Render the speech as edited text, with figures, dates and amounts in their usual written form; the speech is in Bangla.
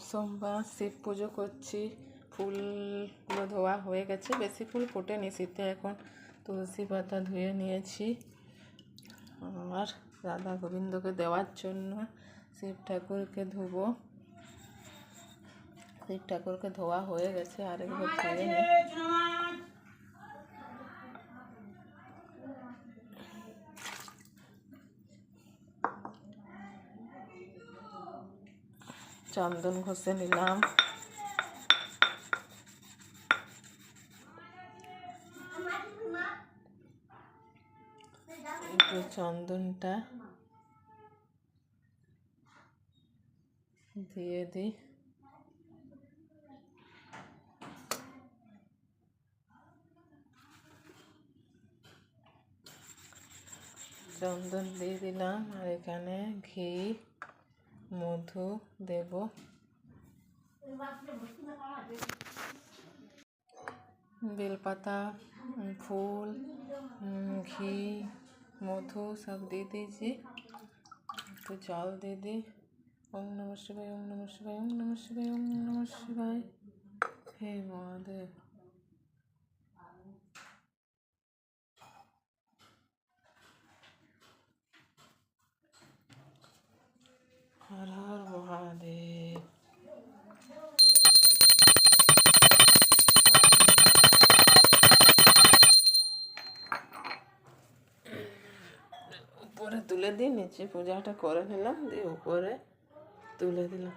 সোমবার শিব পুজো করছি। ফুলগুলো ধোয়া হয়ে গেছে, বেশি ফুল ফোটেনি শীতে। এখন তুলসী পাতা ধুয়ে নিয়েছি আর রাধা গোবিন্দকে দেওয়ার জন্য শিব ঠাকুরকে ধোবো। শিব ঠাকুরকে ধোয়া হয়ে গেছে, আরেকবার ধুয়ে নিই। চন্দন ঘষে নিলাম। একটু চন্দনটা দিয়ে দিই। চন্দন দিয়ে দিলাম আর এখানে ঘি মধু দেব। বেলপাতা ফুল ঘি মধু সব দিয়ে দিয়েছি। একটু জল দিয়ে দিই। ওম নমঃ শিবায়, ওম নমঃ শিবায়, ওম নমঃ শিবায়, ওম নমঃ শিবায়। হে মহাদেব। হর হর মহাদেব। উপরে তুলে দিই, নিচে পূজাটা করে নিলাম, দিয়ে উপরে তুলে দিলাম।